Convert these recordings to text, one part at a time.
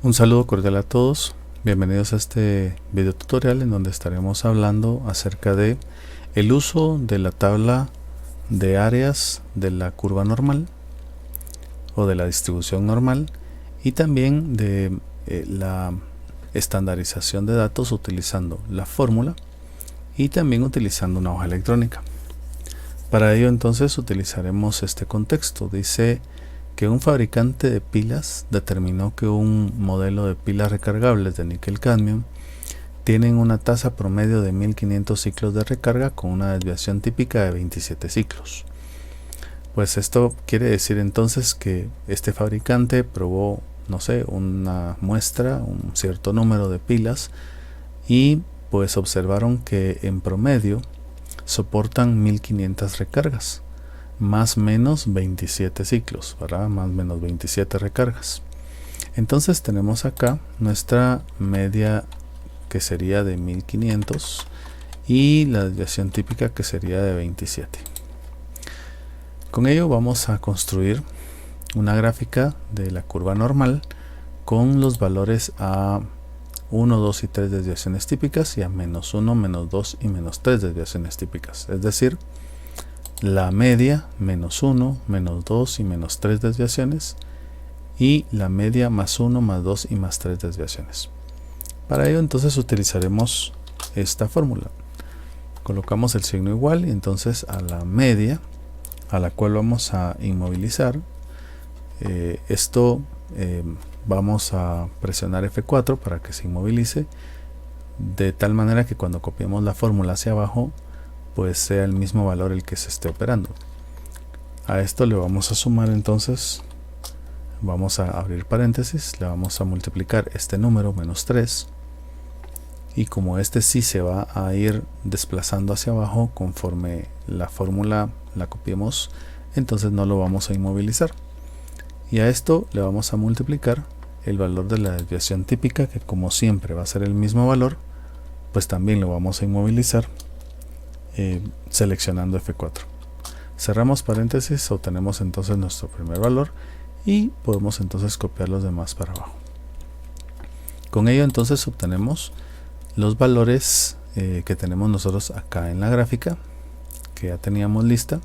Un saludo cordial a todos, bienvenidos a este video tutorial en donde estaremos hablando acerca de el uso de la tabla de áreas de la curva normal o de la distribución normal y también de la estandarización de datos utilizando la fórmula y también utilizando una hoja electrónica. Para ello entonces utilizaremos este contexto. Dice que un fabricante de pilas determinó que un modelo de pilas recargables de níquel-cadmio tienen una tasa promedio de 1500 ciclos de recarga con una desviación típica de 27 ciclos. Pues esto quiere decir entonces que este fabricante probó, no sé, una muestra, un cierto número de pilas y pues observaron que en promedio soportan 1500 recargas. Más o menos 27 ciclos, ¿verdad? Más o menos 27 recargas. Entonces tenemos acá nuestra media que sería de 1500 y la desviación típica que sería de 27. Con ello vamos a construir una gráfica de la curva normal con los valores a 1, 2 y 3 desviaciones típicas y a menos 1, menos 2 y menos 3 desviaciones típicas. Es decir, la media menos 1, menos 2 y menos 3 desviaciones y la media más 1, más 2 y más 3 desviaciones. Para ello entonces utilizaremos esta fórmula. Colocamos el signo igual y entonces a la media a la cual vamos a inmovilizar vamos a presionar F4 para que se inmovilice de tal manera que cuando copiemos la fórmula hacia abajo pues sea el mismo valor el que se esté operando. A esto le vamos a sumar entonces, vamos a abrir paréntesis, le vamos a multiplicar este número menos 3 y como este sí se va a ir desplazando hacia abajo conforme la fórmula la copiemos, entonces no lo vamos a inmovilizar. Y a esto le vamos a multiplicar el valor de la desviación típica, que como siempre va a ser el mismo valor, pues también lo vamos a inmovilizar seleccionando F4. Cerramos paréntesis, obtenemos entonces nuestro primer valor y podemos entonces copiar los demás para abajo. Con ello entonces obtenemos los valores que tenemos nosotros acá en la gráfica, que ya teníamos lista.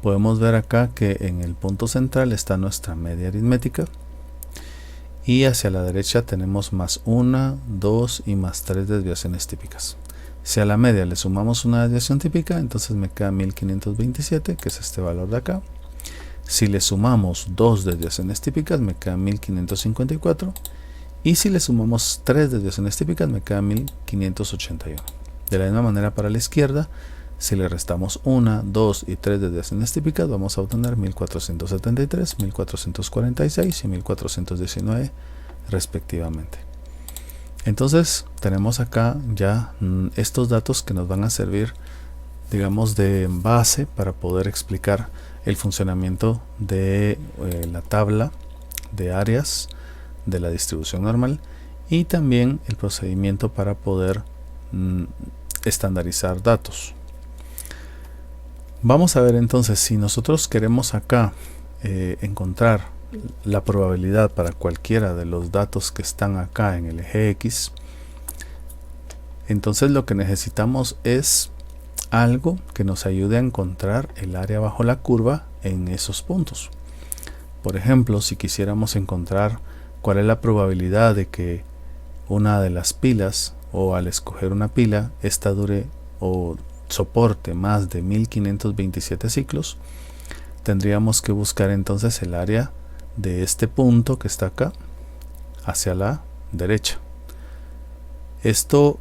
Podemos ver acá que en el punto central está nuestra media aritmética y hacia la derecha tenemos más 1, 2 y más 3 desviaciones típicas. Si a la media le sumamos una desviación típica, entonces me queda 1527, que es este valor de acá. Si le sumamos 2 desviaciones típicas, me queda 1554. Y si le sumamos 3 desviaciones típicas, me queda 1581. De la misma manera para la izquierda, si le restamos 1, 2 y 3 desviaciones típicas, vamos a obtener 1473, 1446 y 1419 respectivamente. Entonces tenemos acá ya estos datos que nos van a servir, digamos, de base para poder explicar el funcionamiento de la tabla de áreas de la distribución normal y también el procedimiento para poder estandarizar datos. Vamos a ver entonces, si nosotros queremos acá encontrar la probabilidad para cualquiera de los datos que están acá en el eje X, entonces lo que necesitamos es algo que nos ayude a encontrar el área bajo la curva en esos puntos. Por ejemplo, si quisiéramos encontrar cuál es la probabilidad de que una de las pilas, o al escoger una pila, esta dure o soporte más de 1527 ciclos, tendríamos que buscar entonces el área de este punto que está acá hacia la derecha. Esto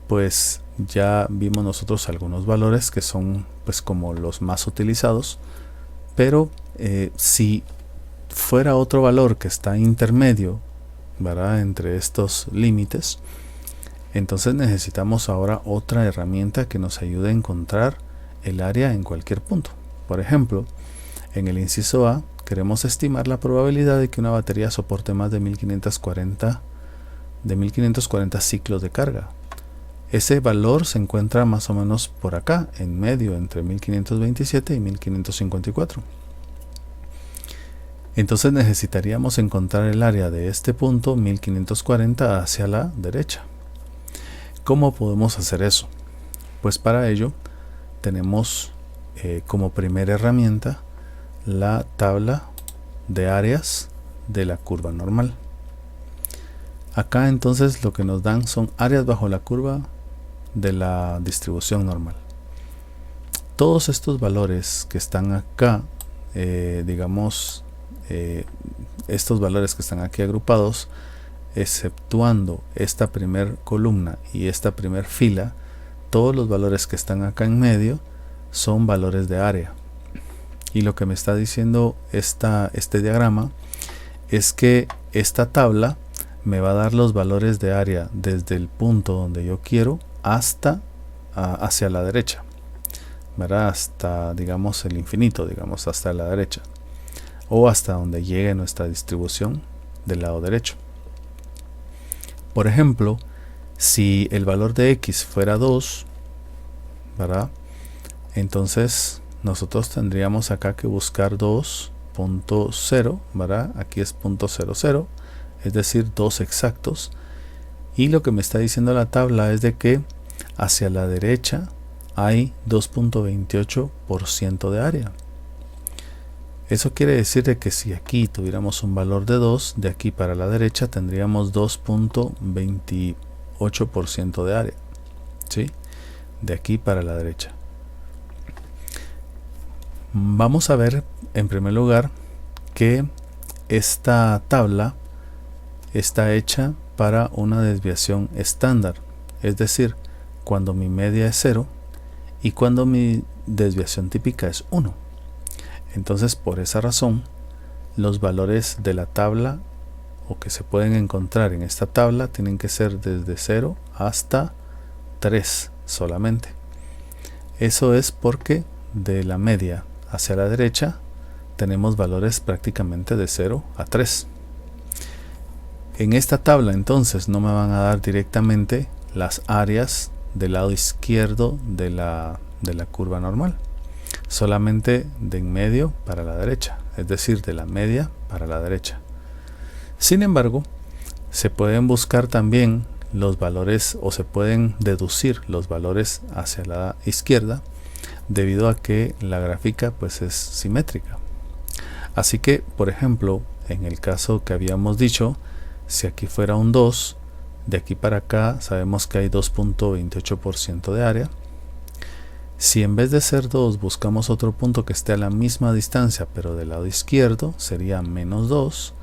pues ya vimos nosotros algunos valores que son pues como los más utilizados, pero si fuera otro valor que está intermedio, ¿verdad?, entre estos límites, entonces necesitamos ahora otra herramienta que nos ayude a encontrar el área en cualquier punto. Por ejemplo, en el inciso A queremos estimar la probabilidad de que una batería soporte más de 1540 ciclos de carga. Ese valor se encuentra más o menos por acá, en medio, entre 1527 y 1554. Entonces necesitaríamos encontrar el área de este punto 1540 hacia la derecha. ¿Cómo podemos hacer eso? Pues para ello tenemos como primera herramienta la tabla de áreas de la curva normal. Acá entonces lo que nos dan son áreas bajo la curva de la distribución normal. Todos estos valores que están acá, estos valores que están aquí agrupados, exceptuando esta primer columna y esta primer fila, todos los valores que están acá en medio son valores de área. Y lo que me está diciendo este diagrama es que esta tabla me va a dar los valores de área desde el punto donde yo quiero hasta hacia la derecha, ¿verdad? Hasta, digamos, el infinito, digamos, hasta la derecha, o hasta donde llegue nuestra distribución del lado derecho. Por ejemplo, si el valor de x fuera 2, ¿verdad? Entonces nosotros tendríamos acá que buscar 2.0, ¿verdad? Aquí es 0.00, es decir, 2 exactos. Y lo que me está diciendo la tabla es de que hacia la derecha hay 2.28% de área. Eso quiere decir de que si aquí tuviéramos un valor de 2, de aquí para la derecha tendríamos 2.28% de área, ¿sí? De aquí para la derecha. Vamos a ver en primer lugar que esta tabla está hecha para una desviación estándar, es decir, cuando mi media es 0 y cuando mi desviación típica es 1. Entonces, por esa razón, los valores de la tabla o que se pueden encontrar en esta tabla tienen que ser desde 0 hasta 3 solamente. Eso es porque de la media hacia la derecha tenemos valores prácticamente de 0 a 3. En esta tabla entonces no me van a dar directamente las áreas del lado izquierdo de la curva normal, solamente de en medio para la derecha, es decir, de la media para la derecha. Sin embargo, se pueden buscar también los valores o se pueden deducir los valores hacia la izquierda debido a que la gráfica pues es simétrica. Así que, por ejemplo, en el caso que habíamos dicho, si aquí fuera un 2, de aquí para acá sabemos que hay 2.28% de área. Si en vez de ser 2 buscamos otro punto que esté a la misma distancia pero del lado izquierdo, sería menos 2,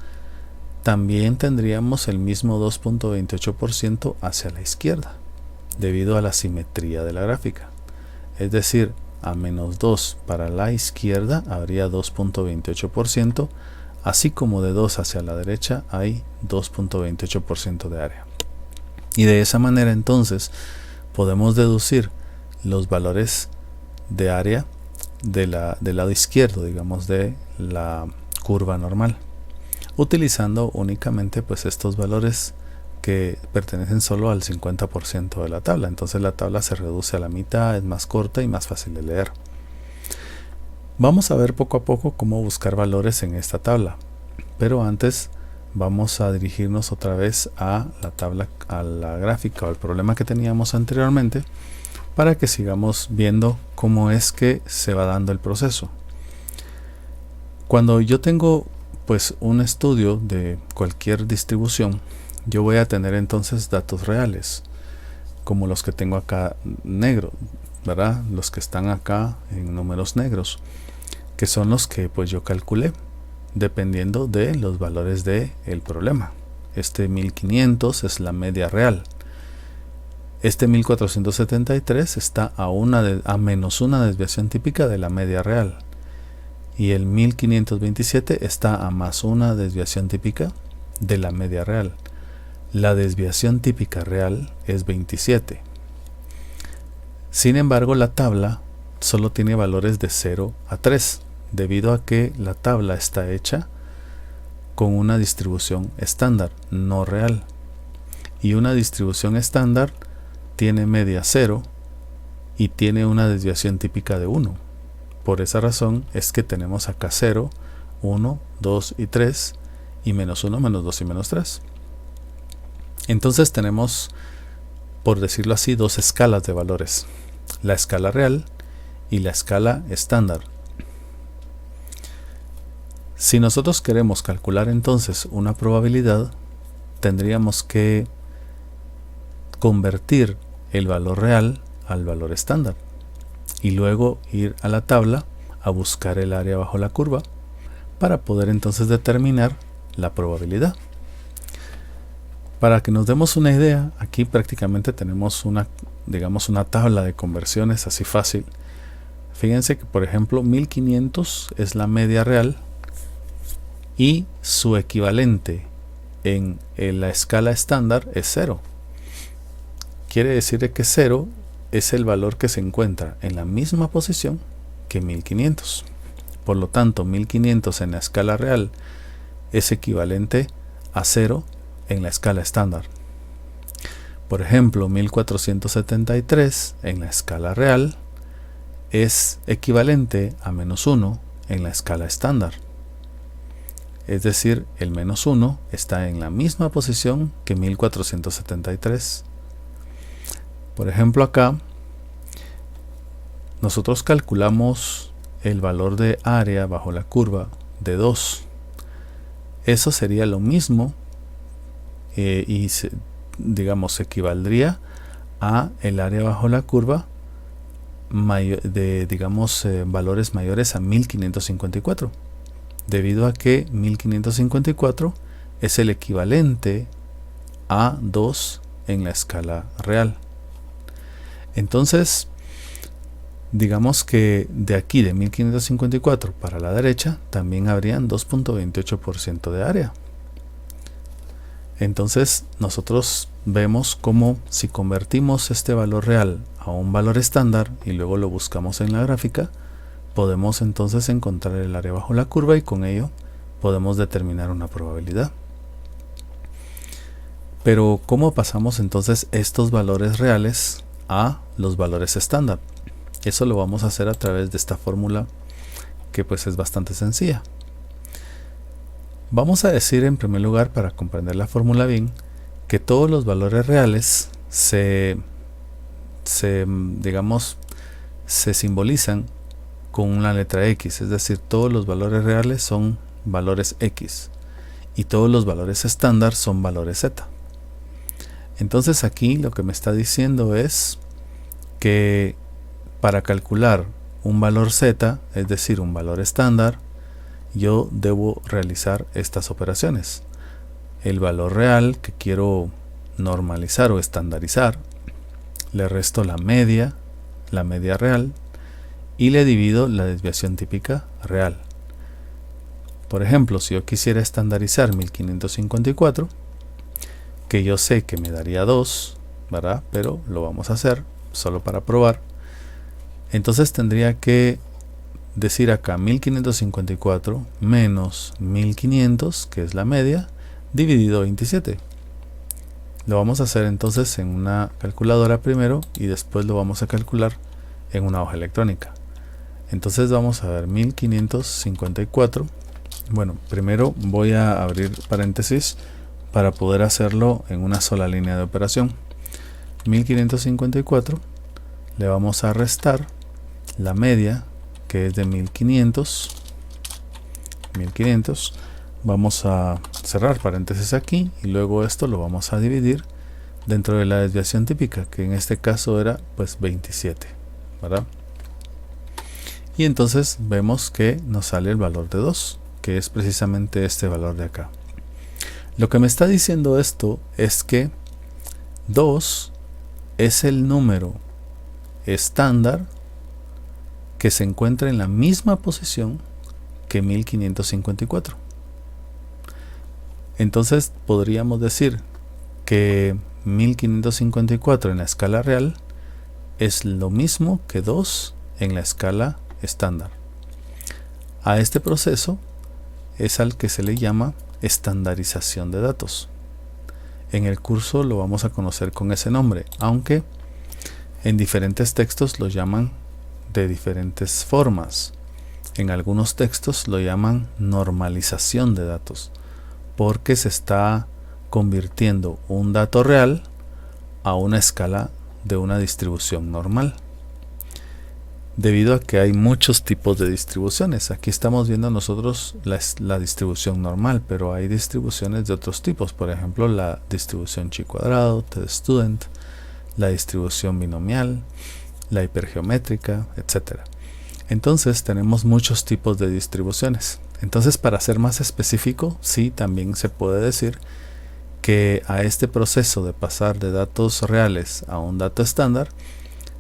también tendríamos el mismo 2.28% hacia la izquierda, debido a la simetría de la gráfica. Es decir, a menos 2 para la izquierda habría 2.28%, así como de 2 hacia la derecha hay 2.28% de área. Y de esa manera entonces podemos deducir los valores de área del lado izquierdo, digamos, de la curva normal, utilizando únicamente pues estos valores que pertenecen solo al 50% de la tabla. Entonces la tabla se reduce a la mitad, es más corta y más fácil de leer. Vamos a ver poco a poco cómo buscar valores en esta tabla, pero antes vamos a dirigirnos otra vez a la tabla, a la gráfica o al problema que teníamos anteriormente, para que sigamos viendo cómo es que se va dando el proceso. Cuando yo tengo pues un estudio de cualquier distribución, yo voy a tener entonces datos reales, como los que tengo acá negro, ¿verdad? Los que están acá en números negros, que son los que pues yo calculé dependiendo de los valores del problema. Este 1500 es la media real. Este 1473 está a menos una desviación típica de la media real. Y el 1527 está a más una desviación típica de la media real. La desviación típica real es 27. Sin embargo, la tabla solo tiene valores de 0 a 3, debido a que la tabla está hecha con una distribución estándar, no real. Y una distribución estándar tiene media 0 y tiene una desviación típica de 1. Por esa razón es que tenemos acá 0, 1, 2 y 3, y menos 1, menos 2 y menos 3. Entonces tenemos, por decirlo así, dos escalas de valores: la escala real y la escala estándar. Si nosotros queremos calcular entonces una probabilidad, tendríamos que convertir el valor real al valor estándar y luego ir a la tabla a buscar el área bajo la curva para poder entonces determinar la probabilidad. Para que nos demos una idea, aquí prácticamente tenemos una tabla de conversiones así fácil. Fíjense que, por ejemplo, 1500 es la media real y su equivalente en la escala estándar es 0. Quiere decir que 0 es el valor que se encuentra en la misma posición que 1500. Por lo tanto, 1500 en la escala real es equivalente a 0 en la escala estándar. Por ejemplo, 1473 en la escala real es equivalente a menos 1 en la escala estándar. Es decir, el menos 1 está en la misma posición que 1473. Por ejemplo, acá nosotros calculamos el valor de área bajo la curva de 2. Eso sería lo mismo y equivaldría a el área bajo la curva de valores mayores a 1554, debido a que 1554 es el equivalente a 2 en la escala real. Entonces, digamos que de aquí, de 1554 para la derecha, también habrían 2.28% de área. Entonces, nosotros vemos cómo si convertimos este valor real a un valor estándar y luego lo buscamos en la gráfica, podemos entonces encontrar el área bajo la curva y con ello podemos determinar una probabilidad. Pero ¿cómo pasamos entonces estos valores reales a los valores estándar? Eso lo vamos a hacer a través de esta fórmula, que pues es bastante sencilla. Vamos a decir en primer lugar, para comprender la fórmula bien, que todos los valores reales se simbolizan con una letra X, es decir, todos los valores reales son valores X y todos los valores estándar son valores Z. Entonces aquí lo que me está diciendo es que para calcular un valor Z, es decir, un valor estándar, yo debo realizar estas operaciones. El valor real que quiero normalizar o estandarizar, le resto la media real, y le divido la desviación típica real. Por ejemplo, si yo quisiera estandarizar 1554, que yo sé que me daría 2, ¿verdad? Pero lo vamos a hacer solo para probar. Entonces tendría que decir acá 1554 menos 1500, que es la media, dividido 27. Lo vamos a hacer entonces en una calculadora primero y después lo vamos a calcular en una hoja electrónica. Entonces vamos a ver 1554. Bueno, primero voy a abrir paréntesis para poder hacerlo en una sola línea de operación. 1554 le vamos a restar la media, que es de 1500. Vamos a cerrar paréntesis aquí y luego esto lo vamos a dividir dentro de la desviación típica, que en este caso era pues 27, ¿verdad? Y entonces vemos que nos sale el valor de 2, que es precisamente este valor de acá. Lo que me está diciendo esto es que 2 es el número estándar que se encuentra en la misma posición que 1554. Entonces podríamos decir que 1554 en la escala real es lo mismo que 2 en la escala estándar. A este proceso es al que se le llama estandarización de datos. En el curso lo vamos a conocer con ese nombre, aunque en diferentes textos lo llaman de diferentes formas. En algunos textos lo llaman normalización de datos, porque se está convirtiendo un dato real a una escala de una distribución normal. Debido a que hay muchos tipos de distribuciones. Aquí estamos viendo nosotros la distribución normal, pero hay distribuciones de otros tipos. Por ejemplo, la distribución chi cuadrado, t-student, la distribución binomial, la hipergeométrica, etc. Entonces tenemos muchos tipos de distribuciones. Entonces, para ser más específico, sí, también se puede decir que a este proceso de pasar de datos reales a un dato estándar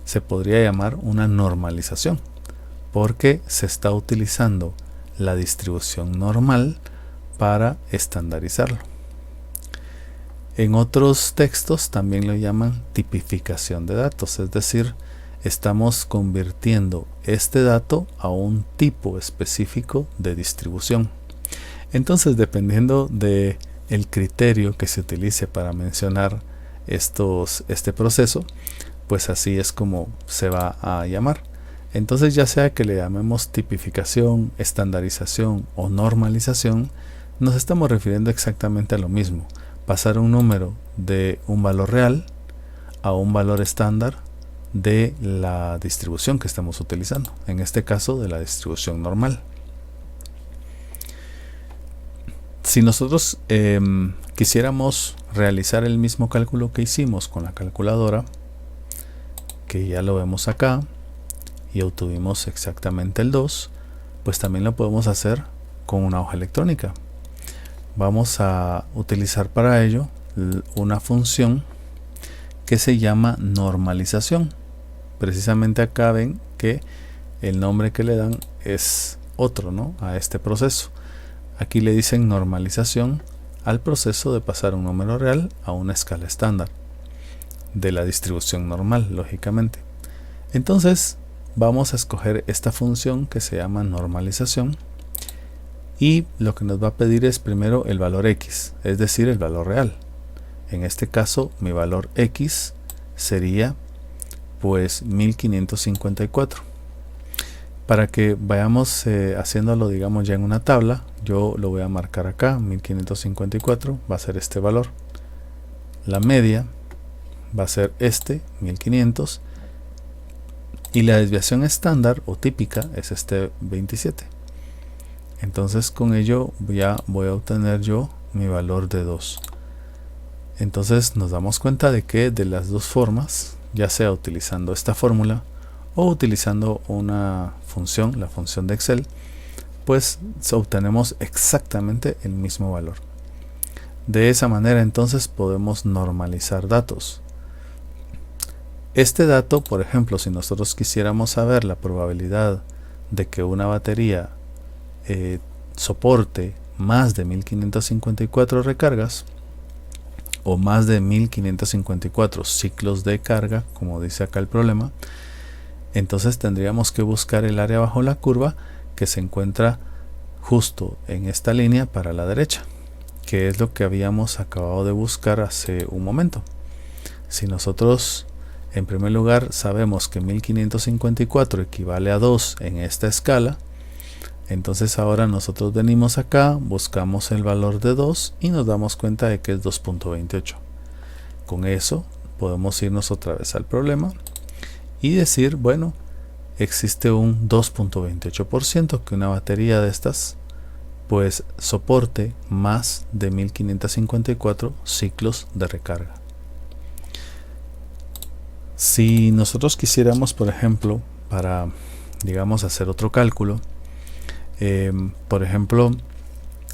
se podría llamar una normalización, porque se está utilizando la distribución normal para estandarizarlo. En otros textos también lo llaman tipificación de datos, es decir, estamos convirtiendo este dato a un tipo específico de distribución. Entonces, dependiendo de el criterio que se utilice para mencionar este proceso, pues así es como se va a llamar. Entonces, ya sea que le llamemos tipificación, estandarización o normalización, nos estamos refiriendo exactamente a lo mismo: pasar un número de un valor real a un valor estándar de la distribución que estamos utilizando, en este caso de la distribución normal. Si nosotros quisiéramos realizar el mismo cálculo que hicimos con la calculadora, que ya lo vemos acá, y obtuvimos exactamente el 2, pues también lo podemos hacer con una hoja electrónica. Vamos a utilizar para ello una función que se llama normalización. Precisamente acá ven que el nombre que le dan es otro, ¿no?, a este proceso. Aquí le dicen normalización al proceso de pasar un número real a una escala estándar de la distribución normal, lógicamente. Entonces vamos a escoger esta función que se llama normalización, y lo que nos va a pedir es primero el valor x, es decir, el valor real. En este caso mi valor x sería pues 1554. Para que vayamos haciéndolo, digamos, ya en una tabla, yo lo voy a marcar acá. 1554 va a ser este valor, la media va a ser 1500, y la desviación estándar o típica es 27. Entonces con ello ya voy a obtener yo mi valor de 2. Entonces nos damos cuenta de que de las dos formas, ya sea utilizando esta fórmula o utilizando una función, la función de Excel, pues obtenemos exactamente el mismo valor. De esa manera entonces podemos normalizar datos. Este dato, por ejemplo, si nosotros quisiéramos saber la probabilidad de que una batería soporte más de 1554 recargas o más de 1554 ciclos de carga, como dice acá el problema, entonces tendríamos que buscar el área bajo la curva que se encuentra justo en esta línea para la derecha, que es lo que habíamos acabado de buscar hace un momento. Si nosotros en primer lugar sabemos que 1554 equivale a 2 en esta escala, entonces ahora nosotros venimos acá, buscamos el valor de 2 y nos damos cuenta de que es 2.28. Con eso podemos irnos otra vez al problema y decir, bueno, existe un 2.28% que una batería de estas pues soporte más de 1554 ciclos de recarga. Si nosotros quisiéramos, por ejemplo, para, digamos, hacer otro cálculo, por ejemplo,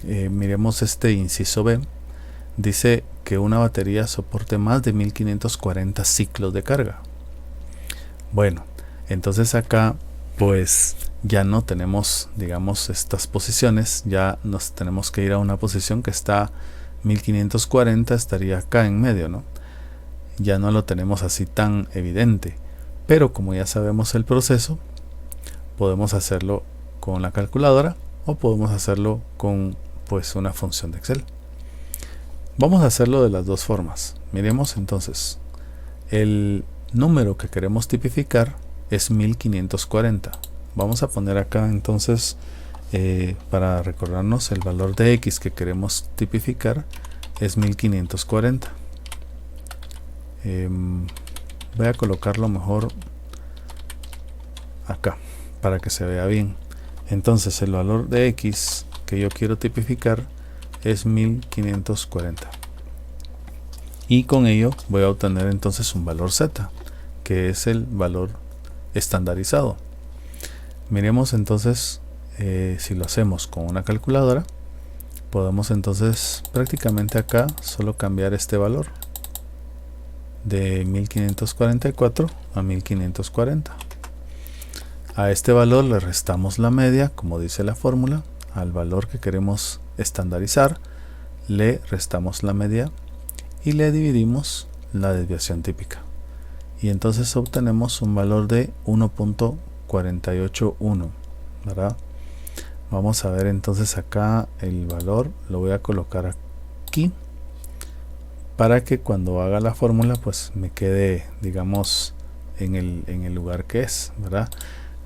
miremos este inciso B, dice que una batería soporte más de 1540 ciclos de carga. Bueno, entonces acá pues ya no tenemos, digamos, estas posiciones, ya nos tenemos que ir a una posición que está 1540, estaría acá en medio, ¿no? Ya no lo tenemos así tan evidente, pero como ya sabemos el proceso, podemos hacerlo con la calculadora o podemos hacerlo con pues una función de Excel. Vamos a hacerlo de las dos formas. Miremos entonces, el número que queremos tipificar es 1540. vamos a poner acá entonces, para recordarnos, el valor de X que queremos tipificar es 1540. Voy a colocarlo mejor acá para que se vea bien. Entonces el valor de X que yo quiero tipificar es 1540, y con ello voy a obtener entonces un valor Z, que es el valor estandarizado. Miremos entonces, si lo hacemos con una calculadora, podemos entonces prácticamente acá solo cambiar este valor de 1544 a 1540. A este valor le restamos la media, como dice la fórmula. Al valor que queremos estandarizar le restamos la media y le dividimos la desviación típica, y entonces obtenemos un valor de 1.481, ¿verdad? Vamos a ver entonces acá el valor, lo voy a colocar aquí para que cuando haga la fórmula pues me quede, digamos, en el lugar que es, ¿verdad?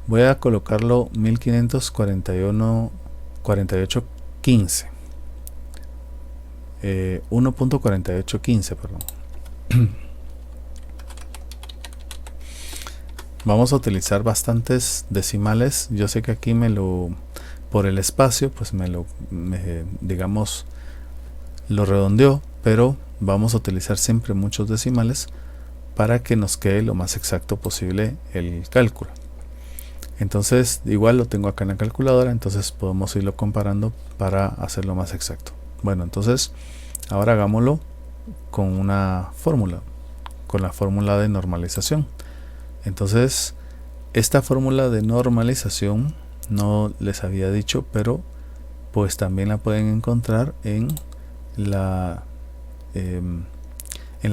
Voy a colocarlo 1541.4815, 1.4815, perdón. Vamos a utilizar bastantes decimales. Yo sé que aquí por el espacio pues digamos, lo redondeó, pero vamos a utilizar siempre muchos decimales para que nos quede lo más exacto posible el cálculo. Entonces igual lo tengo acá en la calculadora, entonces podemos irlo comparando para hacerlo más exacto. Bueno, entonces ahora hagámoslo con una fórmula, con la fórmula de normalización. Entonces esta fórmula de normalización no les había dicho, pero pues también la pueden encontrar en la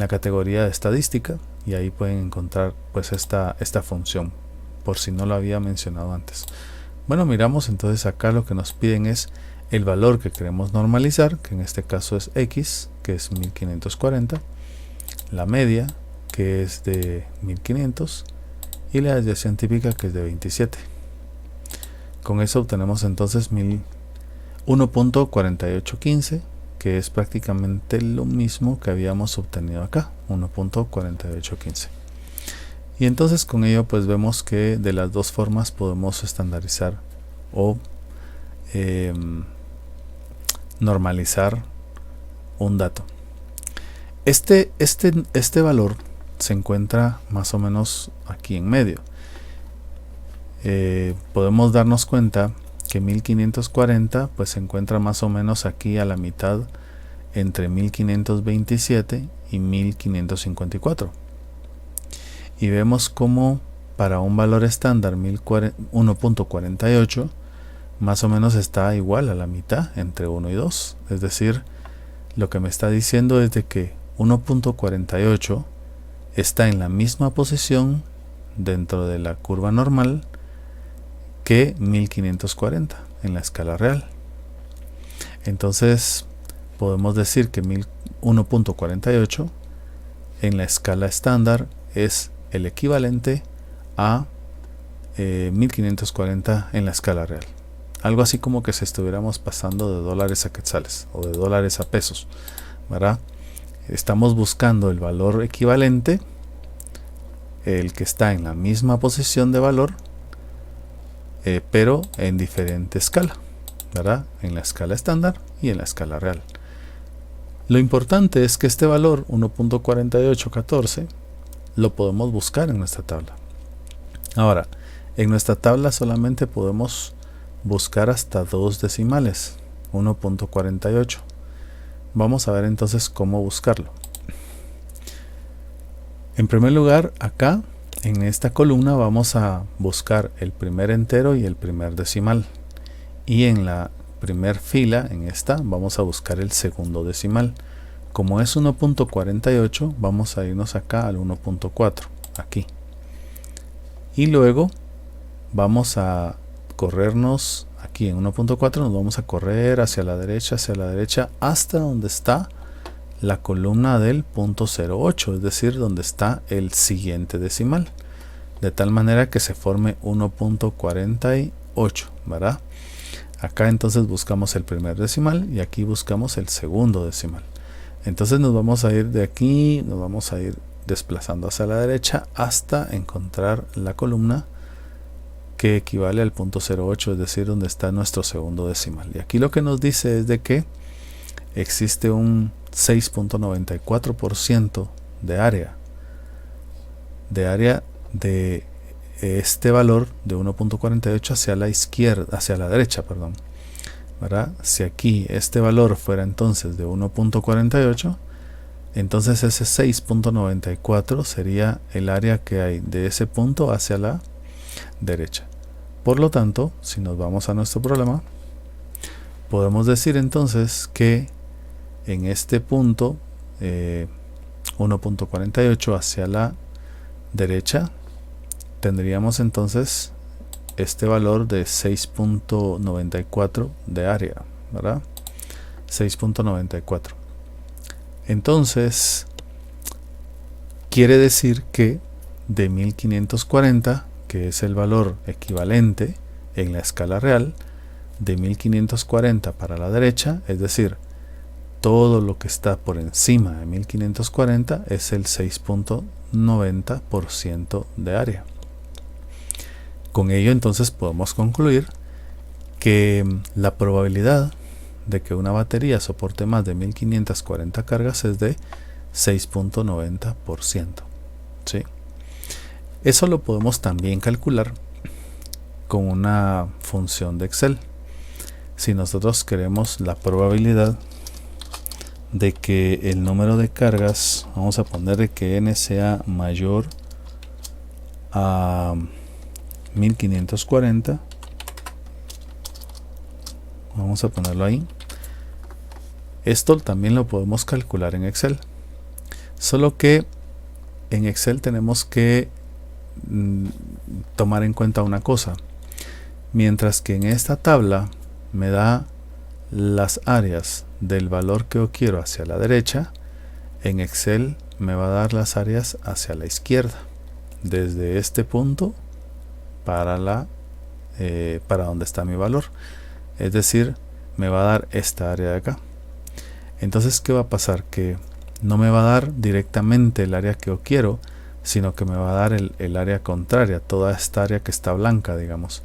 categoría de estadística, y ahí pueden encontrar pues esta función, por si no lo había mencionado antes. Bueno, miramos entonces acá, lo que nos piden es el valor que queremos normalizar, que en este caso es X, que es 1540, la media, que es de 1500, y la desviación típica, que es de 27. Con eso obtenemos entonces 1.4815, que es prácticamente lo mismo que habíamos obtenido acá, 1.4815. Y entonces con ello pues vemos que de las dos formas podemos estandarizar o normalizar un dato. Este valor se encuentra más o menos aquí en medio. Podemos darnos cuenta que 1540 pues se encuentra más o menos aquí a la mitad, entre 1527 y 1554, y vemos como para un valor estándar 1.48 más o menos está igual a la mitad, entre 1 y 2, es decir, lo que me está diciendo es de que 1.48 está en la misma posición dentro de la curva normal que 1540 en la escala real. Entonces podemos decir que 1.48 en la escala estándar es el equivalente a 1540 en la escala real. Algo así como que si estuviéramos pasando de dólares a quetzales o de dólares a pesos, ¿verdad? Estamos buscando el valor equivalente, el que está en la misma posición de valor, pero en diferente escala, ¿verdad? En la escala estándar y en la escala real. Lo importante es que este valor 1.4814 lo podemos buscar en nuestra tabla. Ahora, en nuestra tabla solamente podemos buscar hasta dos decimales, 1.48. Vamos a ver entonces cómo buscarlo. En primer lugar, acá en esta columna vamos a buscar el primer entero y el primer decimal, y en la primer fila, en esta, vamos a buscar el segundo decimal. Como es 1.48, vamos a irnos acá al 1.4, aquí, y luego vamos a corrernos aquí en 1.4, nos vamos a correr hacia la derecha hasta donde está la columna del 0.08, es decir, donde está el siguiente decimal. de tal manera que se forme 1.48, ¿verdad? Acá entonces buscamos el primer decimal y aquí buscamos el segundo decimal. Entonces nos vamos a ir de aquí, nos vamos a ir desplazando hacia la derecha hasta encontrar la columna que equivale al punto 0.8, es decir, donde está nuestro segundo decimal. Y aquí lo que nos dice es de que existe un 6.94% de área de este valor de 1.48 hacia la izquierda, hacia la derecha, perdón, ¿verdad? Si aquí este valor fuera entonces de 1.48, entonces ese 6.94 sería el área que hay de ese punto hacia la derecha. Por lo tanto, si nos vamos a nuestro problema, podemos decir entonces que en este punto 1.48 hacia la derecha tendríamos entonces este valor de 6.94 de área, ¿verdad? 6.94. Entonces quiere decir que de 1540, que es el valor equivalente en la escala real, de 1540 para la derecha, es decir, todo lo que está por encima de 1540 es el 6.90% de área. Con ello entonces podemos concluir que la probabilidad de que una batería soporte más de 1540 cargas es de 6.90%. ¿Sí? Eso lo podemos también calcular con una función de Excel. Si nosotros queremos la probabilidad de que el número de cargas, vamos a ponerle que n sea mayor a 1540, vamos a ponerlo ahí. Esto también lo podemos calcular en Excel, solo que en Excel tenemos que tomar en cuenta una cosa. Mientras que en esta tabla me da las áreas del valor que yo quiero hacia la derecha, en Excel me va a dar las áreas hacia la izquierda, desde este punto para donde está mi valor. Es decir, me va a dar esta área de acá. Entonces, ¿qué va a pasar? Que no me va a dar directamente el área que yo quiero, sino que me va a dar el área contraria, toda esta área que está blanca, digamos.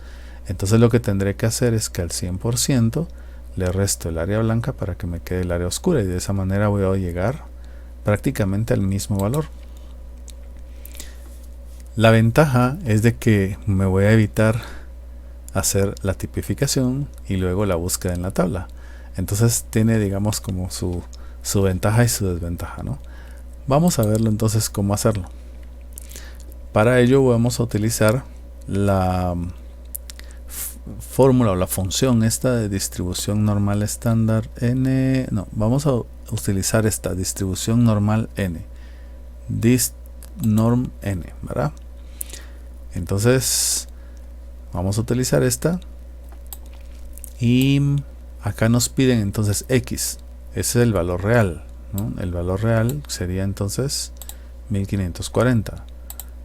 Entonces lo que tendré que hacer es que al 100% le resto el área blanca para que me quede el área oscura, y de esa manera voy a llegar prácticamente al mismo valor. La ventaja es de que me voy a evitar hacer la tipificación y luego la búsqueda en la tabla. Entonces tiene, digamos, como su ventaja y su desventaja, ¿no? Vamos a verlo entonces cómo hacerlo. Para ello vamos a utilizar la fórmula o la función esta de distribución normal estándar n. No, vamos a utilizar esta distribución normal n, dist_norm n, ¿verdad? Entonces vamos a utilizar esta y acá nos piden entonces x, ese es el valor real, ¿no? El valor real sería entonces 1540,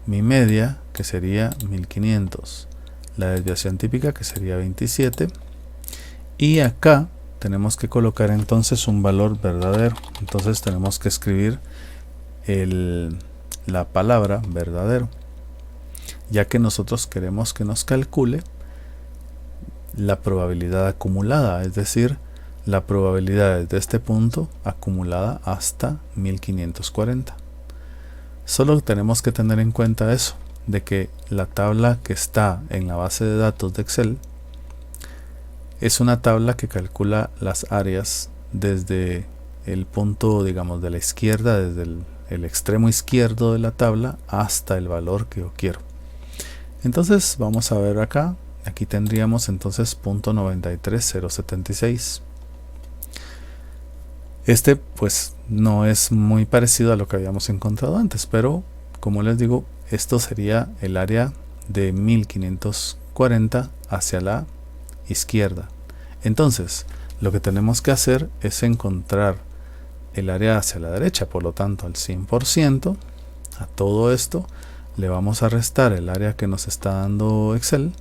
mi media que sería 1500, la desviación típica que sería 27, y acá tenemos que colocar entonces un valor verdadero. Entonces tenemos que escribir la palabra verdadero, ya que nosotros queremos que nos calcule la probabilidad acumulada, es decir, la probabilidad de este punto acumulada hasta 1540. Solo tenemos que tener en cuenta eso, de que la tabla que está en la base de datos de Excel es una tabla que calcula las áreas desde el punto, digamos, de la izquierda, desde el extremo izquierdo de la tabla hasta el valor que yo quiero. Entonces vamos a ver acá, aquí tendríamos entonces .93076. Este pues no es muy parecido a lo que habíamos encontrado antes, pero como les digo, esto sería el área de 1540 hacia la izquierda. Entonces lo que tenemos que hacer es encontrar el área hacia la derecha, por lo tanto al 100%, a todo esto le vamos a restar el área que nos está dando Excel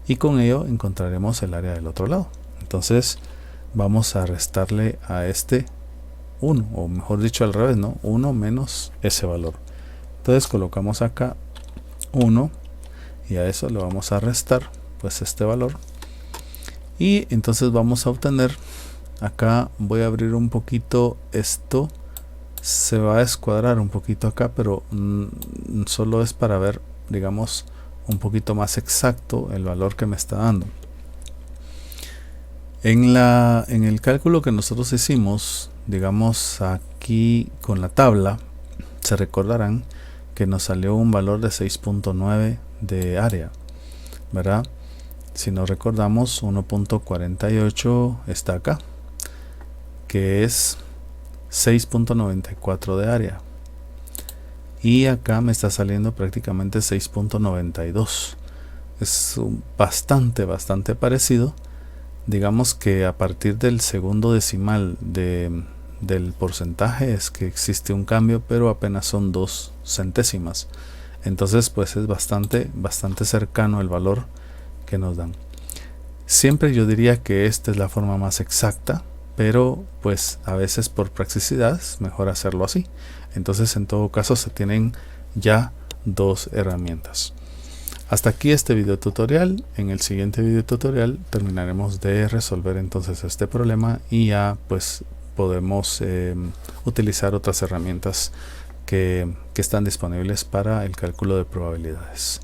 y con ello encontraremos el área del otro lado. Entonces vamos a restarle a este 1, o mejor dicho al revés, ¿no? 1 menos ese valor. Entonces colocamos acá 1 y a eso le vamos a restar pues este valor, y entonces vamos a obtener, acá voy a abrir un poquito esto, se va a escuadrar un poquito acá, pero solo es para ver, digamos, un poquito más exacto el valor que me está dando. En el cálculo que nosotros hicimos, digamos aquí con la tabla, se recordarán que nos salió un valor de 6.9 de área, ¿verdad? Si nos recordamos, 1.48 está acá, que es 6.94 de área, y acá me está saliendo prácticamente 6.92. es bastante parecido. Digamos que a partir del segundo decimal del porcentaje es que existe un cambio, pero apenas son 2 centésimas. Entonces pues es bastante cercano el valor que nos dan. Siempre yo diría que esta es la forma más exacta, pero pues a veces por practicidad es mejor hacerlo así. Entonces en todo caso se tienen ya 2 herramientas. Hasta aquí este video tutorial. En el siguiente video tutorial terminaremos de resolver entonces este problema y ya pues podemos utilizar otras herramientas que están disponibles para el cálculo de probabilidades.